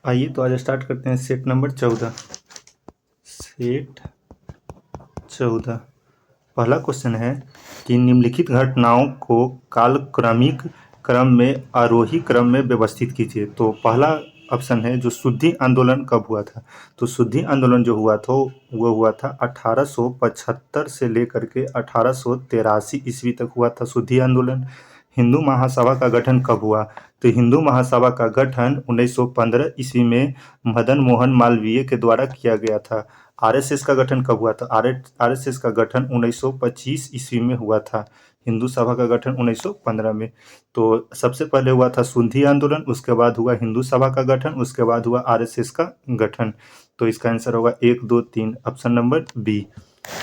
आइए तो आज स्टार्ट करते हैं सेट नंबर 14। सेट 14 पहला क्वेश्चन है कि निम्नलिखित घटनाओं को कालक्रमिक क्रम में आरोही क्रम में व्यवस्थित कीजिए। तो पहला ऑप्शन है जो शुद्धि आंदोलन कब हुआ था। तो शुद्धि आंदोलन जो हुआ था वो हुआ था 1875 से लेकर के 1883 ईस्वी तक हुआ था शुद्धि आंदोलन। हिंदू महासभा का गठन कब हुआ। तो हिंदू महासभा का गठन 1915 ईस्वी में मदन मोहन मालवीय के द्वारा किया गया था। आरएसएस का गठन कब हुआ था। आरएसएस का गठन 1925 ईस्वी में हुआ था। हिंदू सभा का गठन 1915 में। तो सबसे पहले हुआ था शुद्धि आंदोलन, उसके बाद हुआ हिंदू सभा का गठन, उसके बाद हुआ आरएसएस का गठन। तो इसका आंसर होगा 1, 2, 3 option number B.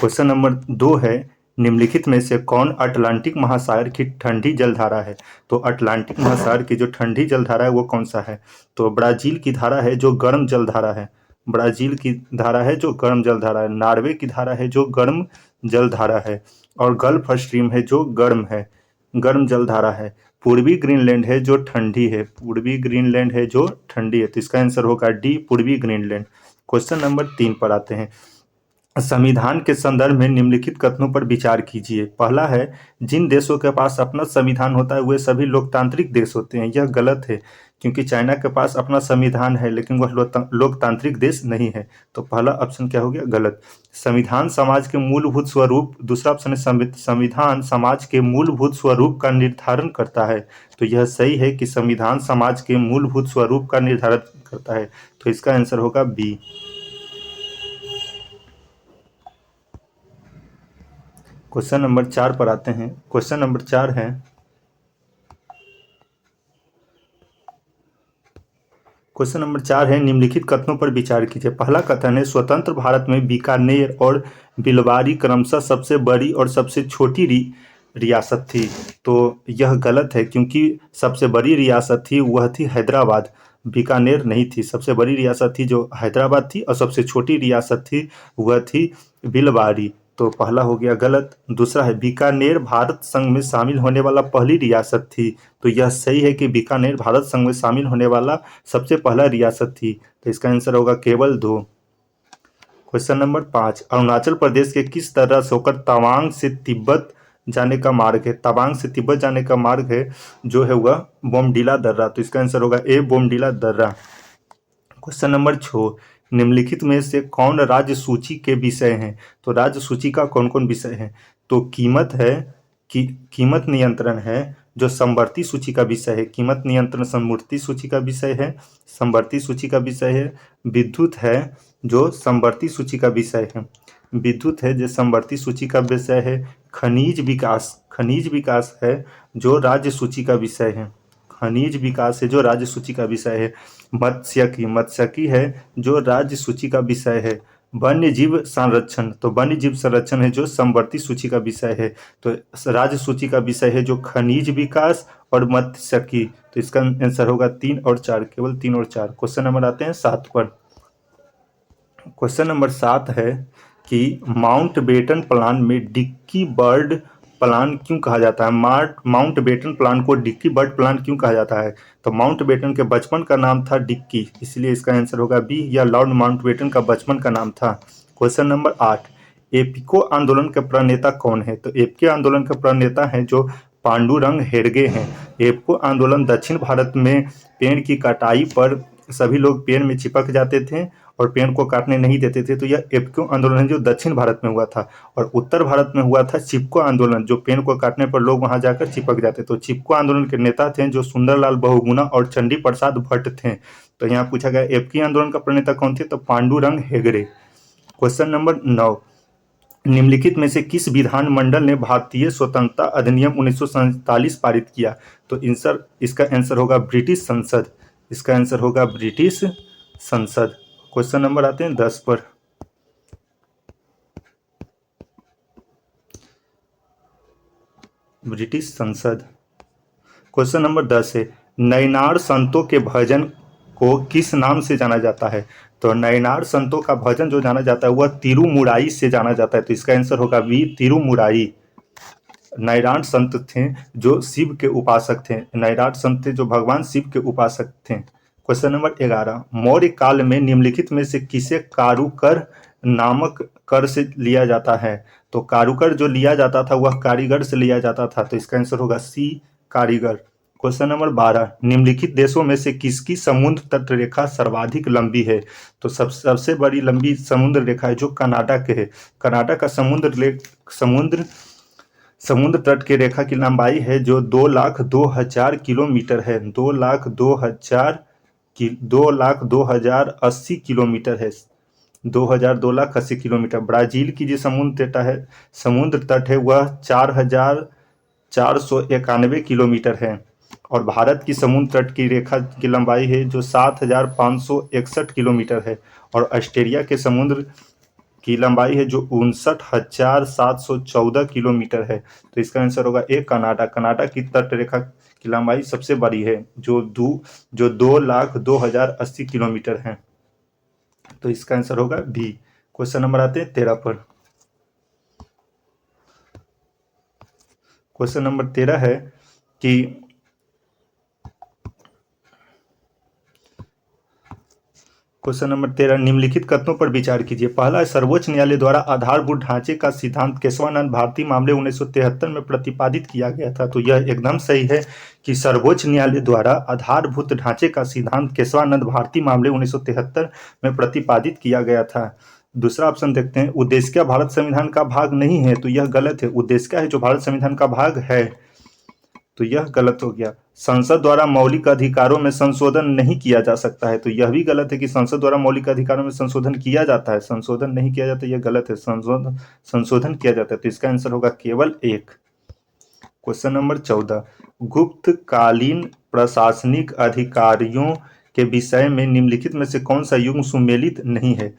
Question number 2 है निम्नलिखित में से कौन अटलांटिक महासागर की ठंडी जलधारा है। तो अटलांटिक महासागर की जो ठंडी जलधारा है वो कौन सा है। तो ब्राजील की धारा है जो गर्म जलधारा है। ब्राजील की धारा है जो गर्म जलधारा है। नॉर्वे की धारा है जो गर्म जलधारा है। और गल्फ स्ट्रीम है जो गर्म है, गर्म जलधारा है। पूर्वी ग्रीनलैंड है जो ठंडी है। पूर्वी ग्रीनलैंड है जो ठंडी है। तो इसका आंसर होगा डी, पूर्वी ग्रीनलैंड। क्वेश्चन नंबर 3 पर आते हैं। संविधान के संदर्भ में निम्नलिखित कथनों पर विचार कीजिए। पहला है जिन देशों के पास अपना संविधान होता है वे सभी लोकतांत्रिक देश होते हैं। यह गलत है क्योंकि चाइना के पास अपना संविधान है लेकिन वह लोकतांत्रिक देश नहीं है। तो पहला ऑप्शन क्या हो गया, गलत। संविधान समाज के मूलभूत स्वरूप, दूसरा ऑप्शन है संविधान समाज के मूलभूत स्वरूप का निर्धारण करता है। तो यह सही है कि संविधान समाज के मूलभूत स्वरूप का निर्धारण करता है। तो इसका आंसर होगा बी। क्वेश्चन नंबर 4 पर आते हैं। क्वेश्चन नंबर 4 है निम्नलिखित कथनों पर विचार कीजिए। पहला कथन है स्वतंत्र भारत में बीकानेर और बिलवारी क्रमशः सबसे बड़ी और सबसे छोटी रियासत थी। तो यह गलत है क्योंकि सबसे बड़ी रियासत थी वह थी हैदराबाद, बीकानेर नहीं थी। सबसे बड़ी रियासत थी जो हैदराबाद थी और सबसे छोटी रियासत थी वह थी बिलवारी। तो पहला हो गया गलत। दूसरा है बीकानेर भारत संघ में शामिल होने वाला पहली रियासत थी। तो यह सही है कि बीकानेर भारत संघ में शामिल होने वाला सबसे पहला रियासत थी। तो इसका आंसर होगा केवल 2। क्वेश्चन नंबर 5 अरुणाचल प्रदेश के किस तरह से होकर तवांग से तिब्बत जाने का मार्ग है। तवांग से तिब्बत जाने का मार्ग है जो है वह बोमडीला दर्रा। तो इसका आंसर होगा ए, बोमडीला दर्रा। क्वेश्चन नंबर 6 निम्नलिखित में से कौन राज्य सूची के विषय हैं। तो राज्य सूची का कौन कौन विषय है। तो कीमत है कि कीमत नियंत्रण है जो समवर्ती सूची का विषय है। कीमत नियंत्रण समवर्ती सूची का विषय है, समवर्ती सूची का विषय है। विद्युत है जो समवर्ती सूची का विषय है, विद्युत है जो समवर्ती सूची का विषय है। खनिज विकास है जो राज्य सूची का विषय है। खनिज विकास है जो राज्य सूची का विषय है। मत्स्यकी है जो राज्य सूची का विषय है। वन्य जीव संरक्षण, तो वन्य जीव संरक्षण है जो समवर्ती सूची का विषय है। तो राज्य सूची का विषय है जो खनिज विकास और मत्स्यकी। तो इसका आंसर होगा 3 और 4, केवल 3 और 4। क्वेश्चन नंबर आते हैं 7 पर। क्वेश्चन नंबर 7 है कि माउंटबेटन प्लान में डिक्की बर्ड प्लान क्यों कहा जाता है। माउंटबेटन प्लान को डिक्की बर्ड प्लान क्यों कहा जाता है। तो माउंटबेटन के बचपन का नाम था डिक्की, इसलिए इसका आंसर होगा बी, या लॉर्ड माउंटबेटन का बचपन का नाम था। क्वेश्चन नंबर 8 एपिको आंदोलन के प्रणेता कौन है। तो एपिको आंदोलन के प्रणेता हैं जो पांडुरंग हेडगे हैं। एपिको आंदोलन दक्षिण भारत में पेड़ की कटाई पर सभी लोग पेड़ में चिपक जाते थे और पेड़ को काटने नहीं देते थे। तो यह एपिको आंदोलन है जो दक्षिण भारत में हुआ था। और उत्तर भारत में हुआ था चिपको आंदोलन, जो पेड़ को काटने पर लोग वहां जाकर चिपक जाते। तो चिपको आंदोलन के नेता थे जो सुंदरलाल बहुगुणा और चंडी प्रसाद भट्ट थे। तो यहाँ पूछा गया एपिको आंदोलन का प्रणेता कौन थे। तो पांडुरंग हेगड़े। क्वेश्चन नंबर 9 निम्नलिखित में से किस विधानमंडल ने भारतीय स्वतंत्रता अधिनियम 1947 पारित किया। तो इसका आंसर होगा ब्रिटिश संसद। इसका आंसर होगा ब्रिटिश संसद। क्वेश्चन नंबर आते हैं 10 पर। ब्रिटिश संसद। क्वेश्चन नंबर 10 है नैनार संतों के भजन को किस नाम से जाना जाता है। तो नैनार संतों का भजन जो जाना जाता है वह तिरुमुराई से जाना जाता है। तो इसका आंसर होगा बी, तिरुमुराई। नैनार संत थे जो शिव के उपासक थे। नैनार संत थे जो भगवान शिव के उपासक थे। क्वेश्चन नंबर 11, मौर्य काल में निम्नलिखित में से किसे कारुकर नामक कर से लिया जाता है? तो कारुकर जो लिया जाता था वह कारीगर से लिया जाता था, तो इसका आंसर होगा सी, कारीगर। क्वेश्चन नंबर 12, निम्नलिखित देशों में से किसकी समुद्र तट रेखा सर्वाधिक लंबी है? तो सबसे बड़ी लंबी समुद्र रेखा है जो कनाडा के है। कनाडा का समुद्र समुद्र तट की रेखा की लंबाई है जो 2,02,000 किलोमीटर है। 2,02,080 किलोमीटर है। 2,02,80 किलोमीटर। ब्राजील की जो समुद्र तट है वह 4,491 किलोमीटर है। और भारत की समुद्र तट की रेखा की लंबाई है जो 7,561 किलोमीटर है। और ऑस्ट्रेलिया के समुद्र की लंबाई है जो 59,714 किलोमीटर है। तो इसका आंसर होगा ए, कनाडा। कनाडा की तट रेखा की लंबाई सबसे बड़ी है जो 2,02,080 किलोमीटर है। तो इसका आंसर होगा बी। क्वेश्चन नंबर आते हैं 13 पर। क्वेश्चन नंबर 13 है कि क्वेश्चन नंबर 13, निम्नलिखित कथनों पर विचार कीजिए। पहला, सर्वोच्च न्यायालय द्वारा आधारभूत ढांचे का सिद्धांत केशवानंद भारती मामले 1973 में प्रतिपादित किया गया था। तो यह एकदम सही है कि सर्वोच्च न्यायालय द्वारा आधारभूत ढांचे का सिद्धांत केशवानंद भारती मामले 1973 में प्रतिपादित किया गया था। दूसरा ऑप्शन देखते हैं, उद्देश्य भारत संविधान का भाग नहीं है, तो यह गलत है। उद्देश्य है जो भारत संविधान का भाग है, तो यह गलत हो गया। संसद द्वारा मौलिक अधिकारों में संशोधन नहीं किया जा सकता है, तो यह भी गलत है कि संसद द्वारा मौलिक अधिकारों में संशोधन किया जाता है। संशोधन नहीं किया जाता, यह गलत है। संशोधन किया जाता है, तो इसका आंसर होगा केवल एक। क्वेश्चन नंबर 14, गुप्तकालीन प्रशासनिक अधिकारियों के विषय में निम्नलिखित में से कौन सा युग्म सुमेलित नहीं है?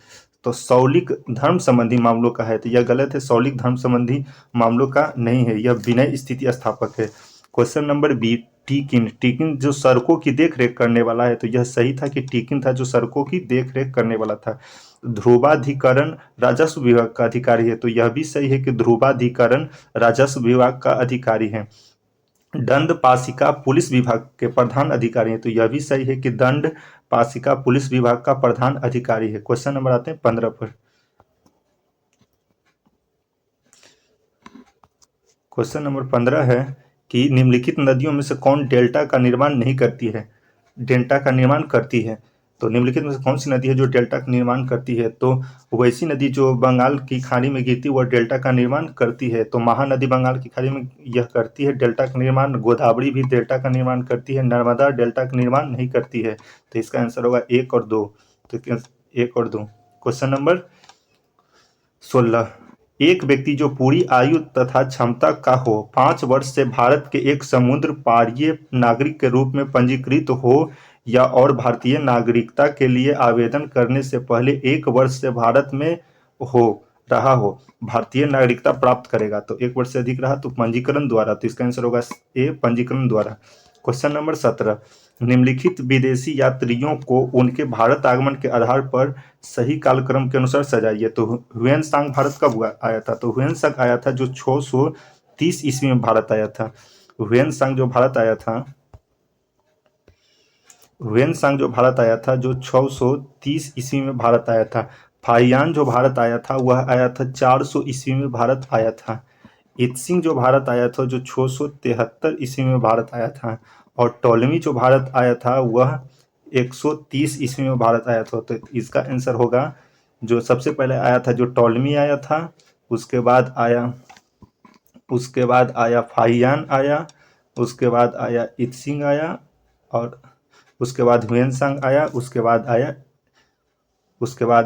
तो सौलिक धर्म संबंधी मामलों का है, तो यह गलत है। सौलिक धर्म संबंधी मामलों का नहीं है, यह विनय स्थिति स्थापक है। Question number 20, टीकिन। टीकिन जो सड़कों की देखरेख करने वाला है, तो यह सही था कि टीकिन था जो सड़कों की देखरेख करने वाला था। ध्रुवाधिकरण राजस्व विभाग का अधिकारी है, तो यह भी सही है कि ध्रुवाधिकरण राजस्व विभाग का अधिकारी है। दंड पाशिका पुलिस विभाग के प्रधान अधिकारी हैं, तो यह भी सही है कि दंड पाशिका पुलिस विभाग का प्रधान अधिकारी है। क्वेश्चन नंबर आते हैं 15 पर। क्वेश्चन नंबर 15 है कि निम्नलिखित नदियों में से कौन डेल्टा का निर्माण नहीं करती है? डेल्टा का निर्माण करती है, तो निम्नलिखित में से कौन सी नदी है जो डेल्टा का निर्माण करती है? तो वैसी नदी जो बंगाल की खाड़ी में गिरती है वह डेल्टा का निर्माण करती है। तो महानदी बंगाल की खाड़ी में यह करती है डेल्टा का निर्माण। गोदावरी भी डेल्टा का निर्माण करती है। नर्मदा डेल्टा का निर्माण नहीं करती है। तो इसका आंसर होगा 1 और 2। तो 1 और 2। क्वेश्चन नंबर 16, एक व्यक्ति जो पूरी आयु तथा क्षमता का हो 5 वर्ष से भारत के एक समुद्र पारीय नागरिक के रूप में पंजीकृत हो या और भारतीय नागरिकता के लिए आवेदन करने से पहले 1 वर्ष से भारत में हो रहा हो, भारतीय नागरिकता प्राप्त करेगा। तो 1 वर्ष से अधिक रहा तो पंजीकरण द्वारा। तो इसका आंसर होगा ए, पंजीकरण द्वारा। क्वेश्चन नंबर 17, निम्नलिखित विदेशी यात्रियों को उनके भारत आगमन के आधार पर सही कालक्रम के अनुसार सजाइए। तो ह्वेन सांग भारत कब आया था? तो ह्वेन सांग आया था जो 630 ईस्वी में भारत आया था। ह्वेन सांग जो भारत आया था, ह्वेन सांग जो भारत आया था जो 630 ईस्वी में भारत आया था। फाहियान जो भारत आया था वह आया था 400 ईस्वी में भारत आया था। इत्सिंग जो भारत आया था जो 673 ईस्वी में भारत आया था। और टॉलमी जो भारत आया था वह 130 ईस्वी में भारत आया था। तो इसका आंसर होगा जो सबसे पहले आया था जो टॉलमी आया था, उसके बाद आया फाहियान आया, उसके बाद आया इत्सिंग आया, और उसके बाद ह्वेनसांग आया, उसके बाद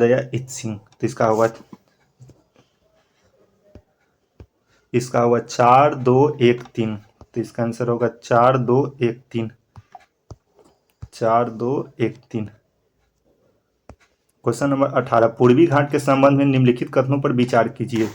आया इत्सिंग। तो इसका होगा 4 2 1 3। तो इसका आंसर होगा 4 2 1 3। 4 2 1 3। क्वेश्चन नंबर 18, पूर्वी घाट के संबंध में निम्नलिखित कथनों पर विचार कीजिए।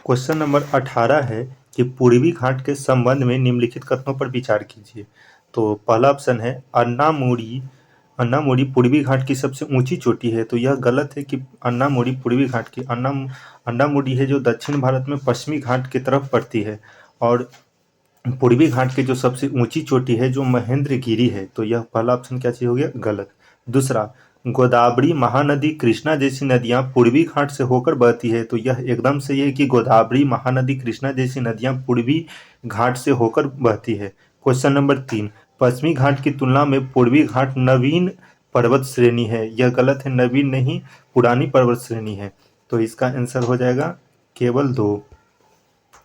क्वेश्चन नंबर 18 है कि पूर्वी घाट के संबंध में निम्नलिखित कथनों पर विचार कीजिए। तो पहला ऑप्शन है अन्नामुडी अन्नामुडी पूर्वी घाट की सबसे ऊंची चोटी है, तो यह गलत है कि अन्नामुडी पूर्वी घाट की अन्नामुडी है जो दक्षिण भारत में पश्चिमी घाट की तरफ पड़ती है। और पूर्वी घाट की जो सबसे ऊंची चोटी है जो महेंद्रगिरी है, तो यह पहला ऑप्शन क्या चीज हो गया, गलत। दूसरा, गोदावरी महानदी कृष्णा जैसी नदियां पूर्वी घाट से होकर बहती है, तो यह एकदम सही है कि गोदावरी महानदी कृष्णा जैसी नदियां पूर्वी घाट से होकर बहती है। क्वेश्चन नंबर 3, पश्चिमी घाट की तुलना में पूर्वी घाट नवीन पर्वत श्रेणी है, यह गलत है, नवीन नहीं पुरानी पर्वत श्रेणी है, तो इसका आंसर हो जाएगा केवल 2।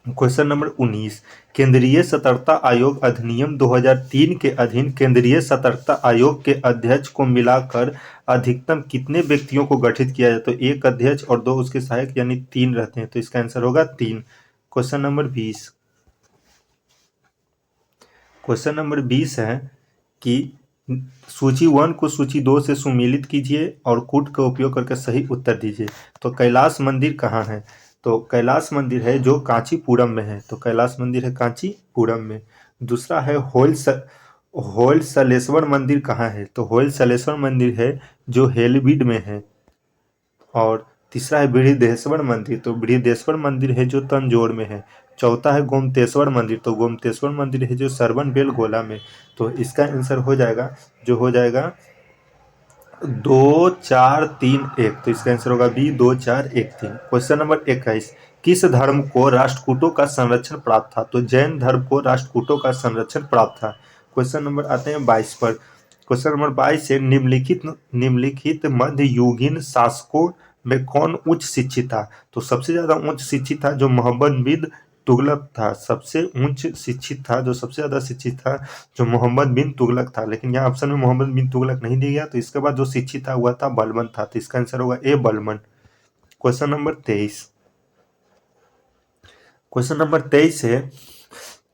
क्वेश्चन नंबर 19, केंद्रीय सतर्कता आयोग अधिनियम 2003 के अधीन केंद्रीय सतर्कता आयोग के अध्यक्ष को मिलाकर अधिकतम कितने व्यक्तियों को गठित किया जाए, तो एक अध्यक्ष और 2 उसके सहायक यानी 3 रहते हैं, तो इसका आंसर होगा 3। क्वेश्चन नंबर 20, क्वेश्चन नंबर 20 है कि सूची 1 को सूची 2 से सुमेलित कीजिए और कूट का उपयोग करके सही उत्तर दीजिए। तो कैलाश मंदिर कहाँ है, तो कैलाश मंदिर है जो कांचीपुरम में है, तो कैलाश मंदिर है कांचीपुरम में। दूसरा है होयसलेश्वर मंदिर कहाँ है, तो होयसलेश्वर मंदिर है जो हेलबीड में है। और तीसरा है बृहदेश्वर मंदिर, तो बृहदेश्वर मंदिर है जो तंजौर में है। चौथा है गोमतेश्वर मंदिर, तो गोमतेश्वर मंदिर है जो सरवनबेलगोला में। तो इसका आंसर हो जाएगा, जो हो जाएगा 2 4 3 1, तो इसका आंसर होगा बी 2 4 1 3। क्वेश्चन नंबर 21, किस धर्म को राष्ट्रकूटों का संरक्षण प्राप्त था, तो जैन धर्म को राष्ट्रकूटों का संरक्षण प्राप्त था। क्वेश्चन नंबर आते हैं 22 पर। क्वेश्चन नंबर 22 से निम्नलिखित मध्ययुगीन शासकों में कौन उच्च शिक्षित था, तो सबसे ज्यादा उच्च शिक्षित था जो मोहम्मद बिन तुगलक था, सबसे उच्च शिक्षित था जो सबसे ज्यादा शिक्षित था जो मोहम्मद बिन तुगलक था। लेकिन यहाँ ऑप्शन में मोहम्मद बिन तुगलक नहीं दिया गया, तो इसके बाद जो शिक्षित था वह था बलबन था, तो इसका आंसर होगा A Balban. Question number 23, question number 23 है,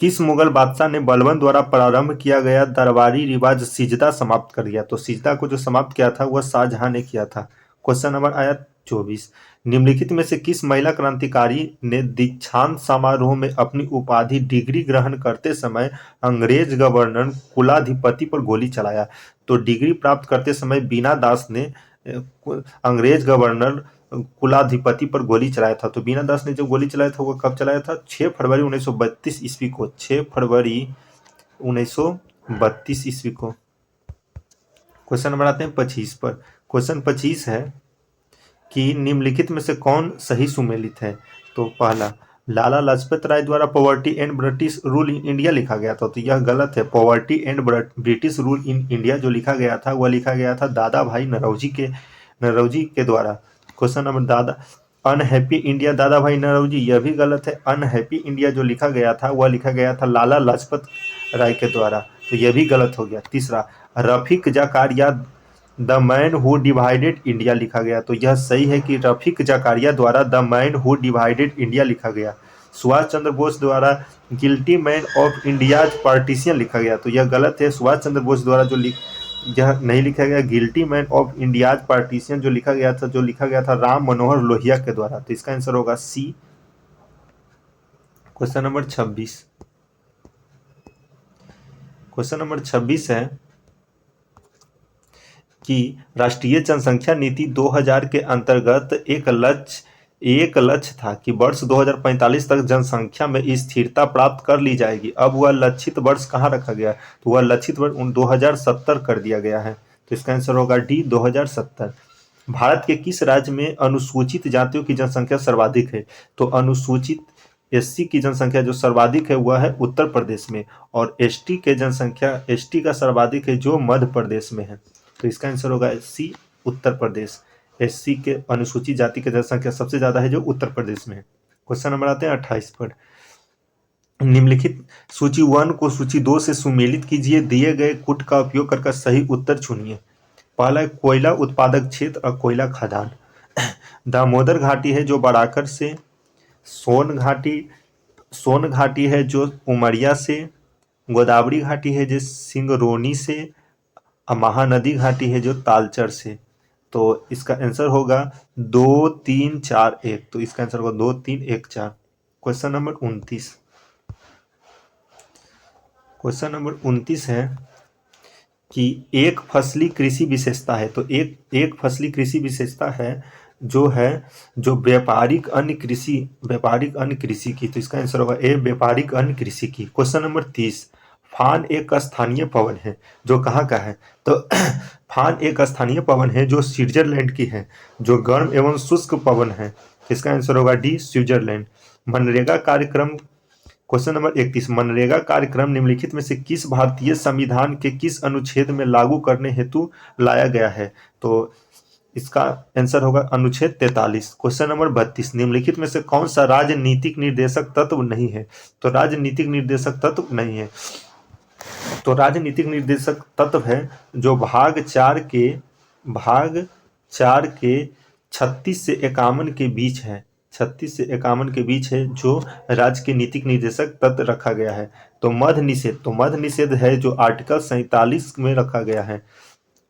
किस मुगल बादशाह ने बलबन द्वारा प्रारंभ किया गया दरबारी रिवाज सिजदा समाप्त कर दिया, तो सिजदा को जो समाप्त किया था वह शाहजहां ने किया था। क्वेश्चन नंबर आया 24, निम्नलिखित में से किस महिला क्रांतिकारी ने दीक्षांत समारोह में अपनी उपाधि डिग्री ग्रहण करते समय अंग्रेज गवर्नर कुलाधिपति पर गोली चलाया, तो डिग्री प्राप्त करते समय बीना दास ने अंग्रेज गवर्नर कुलाधिपति पर गोली चलाया था। तो बीना दास ने जो गोली चलाया था वो कब चलाया था, 6 फरवरी 1932 ईस्वी को, 6 फरवरी 1932 ईस्वी को। क्वेश्चन नंबर आते हैं 25 पर। क्वेश्चन 25 है कि निम्नलिखित में से कौन सही सुमेलित है, तो पहला, लाला लाजपत राय द्वारा poverty and British rule in India लिखा गया था, तो यह गलत है। Poverty and British rule in India जो लिखा गया था वह लिखा गया था दादा भाई नरौजी के द्वारा। क्वेश्चन नंबर दादा अनहैप्पी इंडिया दादा भाई नरौजी, यह भी गलत है। अनहैप्पी इंडिया जो लिखा गया था वह लिखा गया था लाला लाजपत राय के द्वारा, तो यह भी गलत हो गया। तीसरा, Rafiq Zakaria the man who divided India लिखा गया, तो यह सही है कि रफीक जकारिया द्वारा the man who divided India लिखा गया। सुभाष चंद्र बोस द्वारा guilty man of India's partition लिखा गया, तो यह गलत है। सुभाष चंद्र बोस द्वारा यह नहीं लिखा गया, guilty man of India's partition जो लिखा गया था राम मनोहर लोहिया के द्वारा, तो इसका आंसर होगा सी। क्वेश्चन नंबर 26, क्वेश्चन नंबर 26 है कि राष्ट्रीय जनसंख्या नीति 2000 के अंतर्गत एक लक्ष्य था कि वर्ष 2045 तक जनसंख्या में स्थिरता प्राप्त कर ली जाएगी। अब वह लक्षित वर्ष कहाँ रखा गया, तो वह लक्षित वर्ष 2070 कर दिया गया है, तो इसका आंसर होगा डी 2070। भारत के किस राज्य में अनुसूचित जातियों की जनसंख्या सर्वाधिक है, तो अनुसूचित एससी की जनसंख्या जो सर्वाधिक है वह है उत्तर प्रदेश में, और एसटी का सर्वाधिक है जो मध्य प्रदेश में है, तो इसका आंसर होगा सी उत्तर प्रदेश। एससी के अनुसूचित जाति की जनसंख्या सबसे ज्यादा है जो उत्तर प्रदेश में है। क्वेश्चन नंबर आते हैं 28 पर। निम्नलिखित सूची 1 को सूची 2 से सुमेलित कीजिए, दिए गए कूट का उपयोग करके सही उत्तर चुनिए। पहला, कोयला उत्पादक क्षेत्र और कोयला खदान। दामोदर घाटी है जो बराकर से, सोन घाटी है जो उमरिया से, गोदावरी घाटी है जो सिंगरौनी से, महानदी घाटी है जो तालचर से। तो इसका आंसर होगा 2 3 4 1, तो इसका आंसर होगा 2 3 1 4। क्वेश्चन नंबर 29, क्वेश्चन नंबर 29 है कि एक फसली कृषि विशेषता है। तो एक फसली कृषि विशेषता है जो व्यापारिक अन्य कृषि की। तो इसका आंसर होगा ए, व्यापारिक अन्य कृषि की। क्वेश्चन नंबर 30, फान एक स्थानीय पवन है जो कहाँ का है? तो फान एक स्थानीय पवन है जो स्विट्जरलैंड की है, जो गर्म एवं शुष्क पवन है। इसका आंसर होगा डी, स्विट्जरलैंड। मनरेगा कार्यक्रम, क्वेश्चन नंबर 31, मनरेगा कार्यक्रम निम्नलिखित में से किस भारतीय संविधान के किस अनुच्छेद में लागू करने हेतु लाया गया है? तो इसका आंसर होगा अनुच्छेद 43। क्वेश्चन नंबर 32, निम्नलिखित में से कौन सा राजनीतिक निर्देशक तत्व नहीं है? तो राजनीतिक निर्देशक तत्व नहीं है, तो राजनीतिक निर्देशक तत्व है जो भाग 4 के 36 से 51 के बीच है। 36 से 51 के बीच है जो राज्य के नीतिक निर्देशक तत्व रखा गया है। तो मध निषेध है जो आर्टिकल 47 में रखा गया है।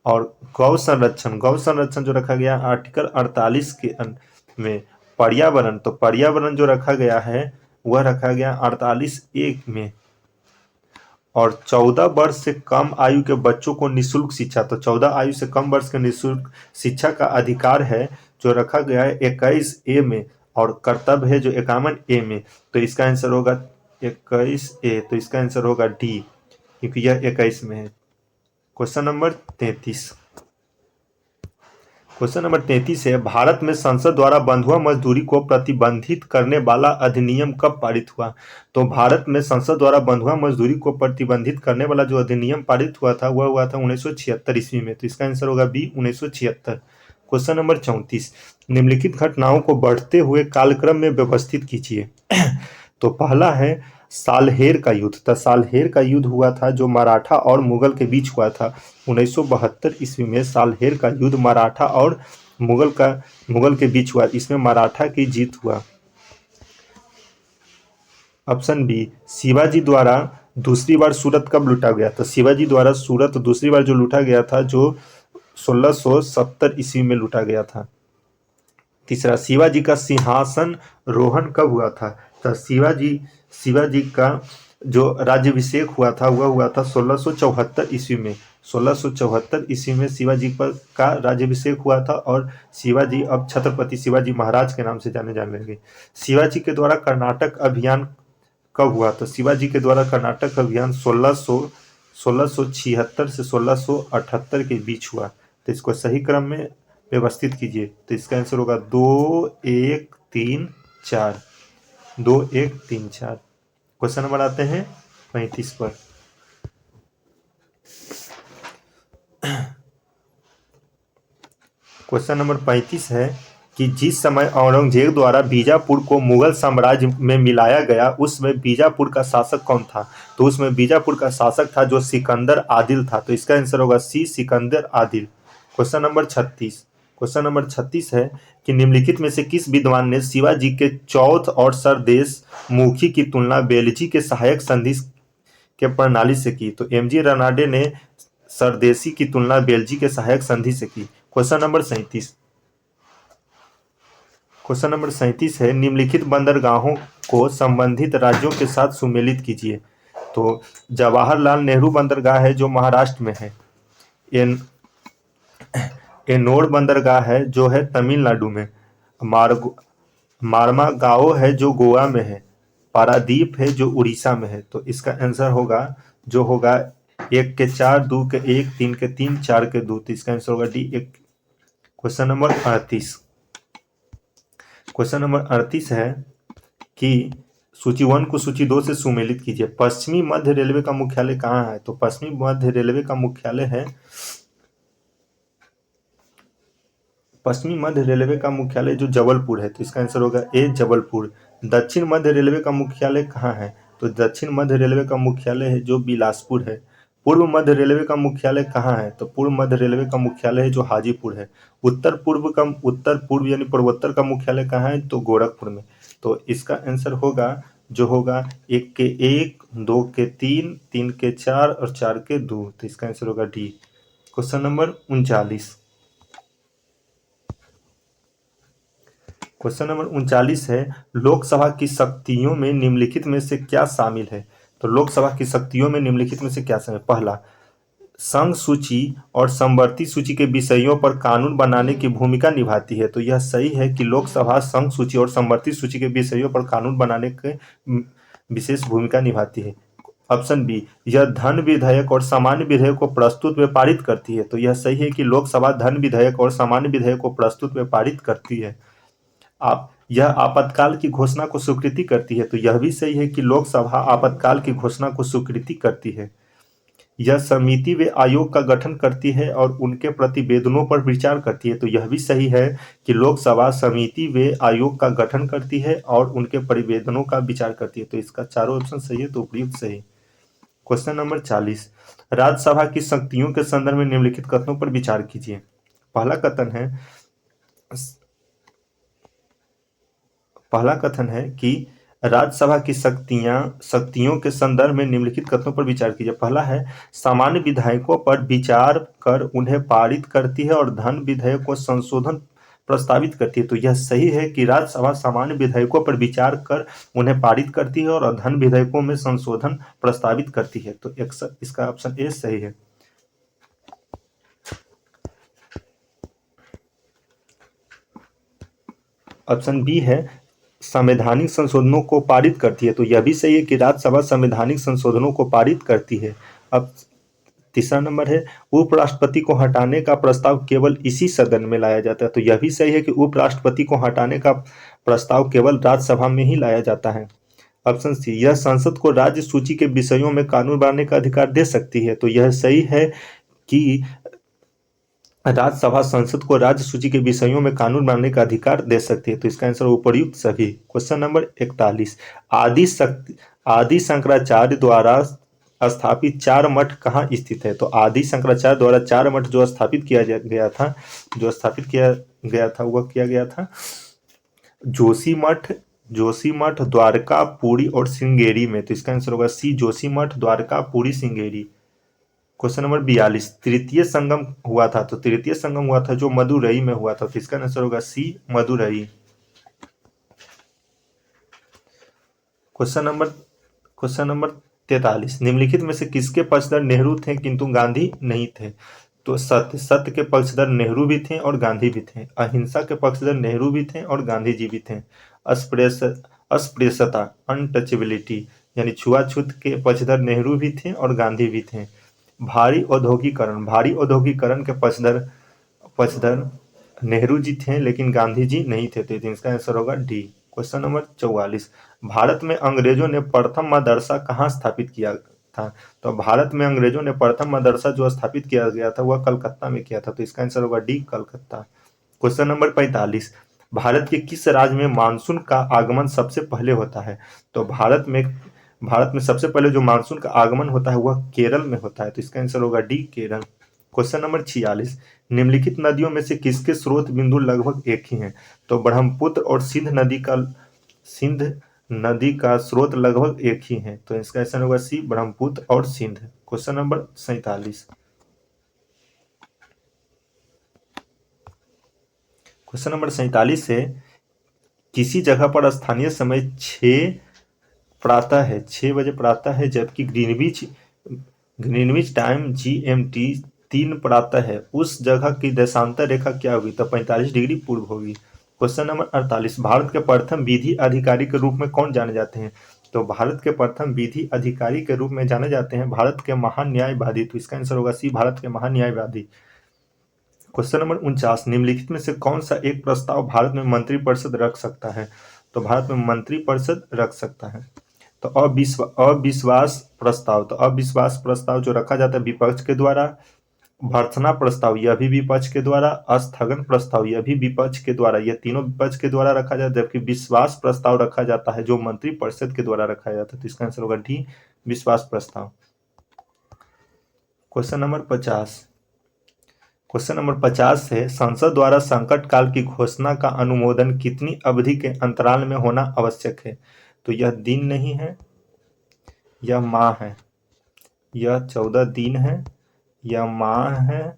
और गौ संरक्षण जो रखा गया आर्टिकल 48 में। पर्यावरण जो रखा गया है वह रखा गया 48(1) में। और 14 वर्ष से कम आयु के बच्चों को निःशुल्क शिक्षा, तो 14 आयु से कम वर्ष के निःशुल्क शिक्षा का अधिकार है जो रखा गया है 21(a) में। और कर्तव्य है जो 51(a) में। तो इसका आंसर होगा 21(a), तो इसका आंसर होगा डी, क्योंकि यह 21 में है। क्वेश्चन नंबर 33, है भारत में संसद द्वारा बंधुआ मजदूरी को प्रतिबंधित करने वाला अधिनियम कब पारित हुआ? तो भारत में संसद द्वारा बंधुआ मजदूरी को प्रतिबंधित करने वाला जो अधिनियम पारित हुआ था वह हुआ था 1976 ईस्वी में। तो इसका आंसर होगा बी, 1976। क्वेश्चन नंबर 34, निम्नलिखित घटनाओं को बढ़ते हुए कालक्रम में व्यवस्थित कीजिए। तो पहला है सालहेर का युद्ध। तो सालहेर का युद्ध हुआ था जो मराठा और मुगल के बीच हुआ था 1972 ईस्वी में। सालहेर का युद्ध मराठा और मुगल के बीच हुआ, इसमें मराठा की जीत हुआ। ऑप्शन बी, शिवाजी द्वारा दूसरी बार सूरत कब लूटा गया? तो शिवाजी द्वारा सूरत दूसरी बार जो लूटा गया था जो 1670 ईस्वी में लूटा गया था। तीसरा, शिवाजी का सिंहासन रोहन कब हुआ था? तो शिवाजी का जो राज्याभिषेक हुआ था वह हुआ था 1674 ईस्वी में। 1674 ईस्वी में शिवाजी का राज्याभिषेक हुआ था और शिवाजी अब छत्रपति शिवाजी महाराज के नाम से जाने लगे। शिवाजी के द्वारा कर्नाटक अभियान कब हुआ? तो शिवाजी के द्वारा कर्नाटक अभियान 1676 से 1678 के बीच हुआ। तो इसको सही क्रम में व्यवस्थित कीजिए। तो इसका आंसर होगा 2 1 3 4, 2 1 3 4। क्वेश्चन नंबर आते हैं 35 पर। क्वेश्चन नंबर 35 है कि जिस समय औरंगजेब द्वारा बीजापुर को मुगल साम्राज्य में मिलाया गया उसमें बीजापुर का शासक कौन था? तो उसमें बीजापुर का शासक था जो सिकंदर आदिल था। तो इसका आंसर होगा सी, सिकंदर आदिल। क्वेश्चन नंबर 36 है कि निम्नलिखित में से किस विद्वान ने शिवाजी के चौथ और सरदेश मुखी की तुलना बेलजी के सहायक संधि के प्रणाली से की? तो एम जी रनाडे ने सरदेशी की तुलना बेलजी के सहायक संधि से की। क्वेश्चन नंबर 37 है, निम्नलिखित बंदरगाहों को संबंधित राज्यों के साथ सुमेलित कीजिए। तो जवाहरलाल नेहरू बंदरगाह है जो महाराष्ट्र में है। एनोर बंदरगाह है जो है तमिलनाडु में। मार्मागाओ है जो गोवा में है। पारादीप है जो उड़ीसा में है। तो इसका आंसर होगा 1 के 4, 2 के 1, 3 के 3, 4 के 2। तो इसका आंसर होगा डी, 1। क्वेश्चन नंबर 38 है कि सूची 1 को सूची 2 से सुमेलित कीजिए। पश्चिमी मध्य रेलवे का मुख्यालय कहाँ है? तो पश्चिमी मध्य रेलवे का मुख्यालय जो जबलपुर है। तो इसका आंसर होगा ए, जबलपुर। दक्षिण मध्य रेलवे का मुख्यालय कहाँ है? तो दक्षिण मध्य रेलवे का मुख्यालय है जो बिलासपुर है। पूर्व मध्य रेलवे का मुख्यालय कहाँ है? तो पूर्व मध्य रेलवे का मुख्यालय है जो हाजीपुर है। उत्तर पूर्व यानी पूर्वोत्तर का मुख्यालय कहाँ है? तो गोरखपुर में। तो इसका आंसर होगा 1 के 1, 2 के 3, 3 के 4 और 4 के 2। तो इसका आंसर होगा डी। क्वेश्चन नंबर 39 है, लोकसभा की शक्तियों में निम्नलिखित में से क्या शामिल है? तो लोकसभा की शक्तियों में निम्नलिखित में से क्या शामिल? पहला, संघ सूची और समवर्ती सूची के विषयों पर कानून बनाने की भूमिका निभाती है। तो यह सही है कि लोकसभा संघ सूची और समवर्ती सूची के विषयों पर कानून बनाने के विशेष भूमिका निभाती है। ऑप्शन बी, यह धन विधेयक और सामान्य विधेयक को प्रस्तुत व पारित करती है। तो यह सही है कि लोकसभा धन विधेयक और सामान्य विधेयक को प्रस्तुत व पारित करती है। आप यह आपातकाल की घोषणा को स्वीकृति करती है। तो यह भी सही है कि लोकसभा आपातकाल की घोषणा को स्वीकृति करती है। यह समिति व आयोग का गठन करती है और उनके प्रतिवेदनों पर विचार करती है। तो यह भी सही है कि लोकसभा समिति व आयोग का गठन करती है और उनके प्रतिवेदनों का विचार करती है। तो इसका चारों ऑप्शन सही है, तो उपयुक्त सही। क्वेश्चन नंबर 40, राज्यसभा की शक्तियों के संदर्भ में निम्नलिखित कथनों पर विचार कीजिए। पहला कथन है कि राज्यसभा की शक्तियों के संदर्भ में निम्नलिखित कथनों पर विचार कीजिए। पहला है, सामान्य विधायकों पर विचार कर उन्हें पारित करती है और धन विधेयक को संशोधन प्रस्तावित करती है। तो यह सही है कि राज्यसभा सामान्य विधेयकों पर विचार कर उन्हें पारित करती है और धन विधेयकों में संशोधन प्रस्तावित करती है। तो इसका ऑप्शन ए सही है। ऑप्शन बी है, संवैधानिक संशोधनों को पारित करती है। तो यह भी सही है कि राज्यसभा संवैधानिक संशोधनों को पारित करती है। अब तीसरा नंबर है, उपराष्ट्रपति को हटाने का प्रस्ताव केवल इसी सदन में लाया जाता है। तो यह भी सही है कि उपराष्ट्रपति को हटाने का प्रस्ताव केवल राज्यसभा में ही लाया जाता है। ऑप्शन सी, यह संसद को राज्य सूची के विषयों में कानून बनाने का अधिकार दे सकती है। तो यह सही है कि राज्यसभा संसद को राज्य सूची के विषयों में कानून बनाने का अधिकार दे सकती है। तो इसका आंसर उपर्युक्त सभी। क्वेश्चन नंबर 41, आदि शंकराचार्य द्वारा स्थापित चार मठ कहाँ स्थित है। तो आदि शंकराचार्य द्वारा चार मठ जो स्थापित किया गया था जोशी मठ, द्वारका, पुरी और श्रृंगेरी में। तो इसका आंसर होगा सी, जोशी मठ, द्वारका, पुरी, श्रृंगेरी। क्वेश्चन नंबर 42, तृतीय संगम हुआ था। तो तृतीय संगम हुआ था जो मदुरई में हुआ था। तो इसका आंसर होगा सी, मदुरई। क्वेश्चन नंबर 43, निम्नलिखित में से किसके पक्षधर नेहरू थे किंतु गांधी नहीं थे। तो सत्य के पक्षधर नेहरू भी थे और गांधी भी थे। अहिंसा के पक्षधर नेहरू भी थे और गांधी जी भी थे। अस्पृश्यता, अनटचेबिलिटी यानी छुआछूत के पक्षधर नेहरू भी थे और गांधी भी थे। भारी औद्योगिकरण के पक्षधर नेहरू जी थे लेकिन गांधी जी नहीं थे। तो इसका आंसर होगा डी। क्वेश्चन नंबर 44, भारत में अंग्रेजों ने प्रथम मदरसा कहाँ स्थापित किया था। तो भारत में अंग्रेजों ने प्रथम मदरसा जो स्थापित किया गया था वह कलकत्ता में किया था। तो इसका आंसर होगा D, Calcutta. Question number 45, Bharat के किस राज्य में मानसून का आगमन सबसे पहले होता है। तो भारत में सबसे पहले जो मानसून का आगमन होता है वह केरल में होता है। तो इसका आंसर होगा डी, केरल। क्वेश्चन नंबर 46, निम्नलिखित नदियों में से किसके स्रोत बिंदु लगभग एक ही हैं। तो ब्रह्मपुत्र और सिंध नदी का स्रोत लगभग एक ही है। तो इसका आंसर होगा सी, ब्रह्मपुत्र और सिंध। क्वेश्चन नंबर 47, है, किसी जगह पर स्थानीय समय 6 बजे प्रातः है जबकि ग्रीनविच टाइम GMT 3 प्रातः है। उस जगह की देशांतर रेखा क्या होगी। तो 45 डिग्री पूर्व होगी। क्वेश्चन नंबर 48, भारत के प्रथम विधि अधिकारी के रूप में कौन जाने जाते हैं। तो भारत के प्रथम विधि अधिकारी के रूप में जाने जाते हैं भारत के महान न्यायवादी। तो इसका आंसर होगा सी, भारत के महान न्यायवादी। क्वेश्चन नंबर 49, निम्नलिखित में से कौन सा एक प्रस्ताव भारत में मंत्रिपरिषद रख सकता है। तो भारत में मंत्रिपरिषद रख सकता है। तो अविश्वास प्रस्ताव जो रखा जाता है विपक्ष के द्वारा, भर्त्सना प्रस्ताव यह भी विपक्ष के द्वारा, स्थगन प्रस्ताव यह भी विपक्ष के द्वारा, यह तीनों विपक्ष के द्वारा रखा जाता है जबकि विश्वास प्रस्ताव रखा जाता है जो मंत्रिपरिषद के द्वारा रखा जाता है। तो इसका आंसर होगा डी, विश्वास प्रस्ताव। क्वेश्चन नंबर 50 है, संसद द्वारा संकट काल की घोषणा का अनुमोदन कितनी अवधि के अंतराल में होना आवश्यक है। तो यह दिन नहीं है, यह माह है, यह 14 दिन है, यह माह है,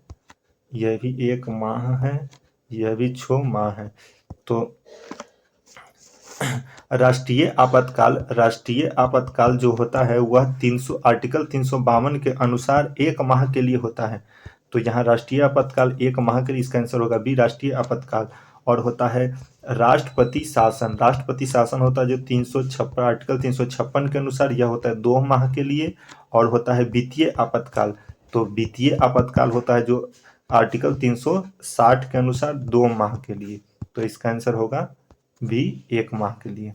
यह भी 1 माह है, यह भी 6 माह है। तो राष्ट्रीय आपातकाल जो होता है वह 300 आर्टिकल 352 के अनुसार 1 माह के लिए होता है। तो यहाँ राष्ट्रीय आपातकाल 1 माह के लिए, इसका आंसर होगा बी राष्ट्रीय आपातकाल। और होता है राष्ट्रपति शासन होता है जो 356 आर्टिकल 356 के अनुसार, यह होता है 2 माह के लिए। और होता है वित्तीय आपातकाल, तो वित्तीय आपातकाल होता है जो आर्टिकल 360 के अनुसार 2 माह के लिए। तो इसका आंसर होगा बी 1 माह के लिए।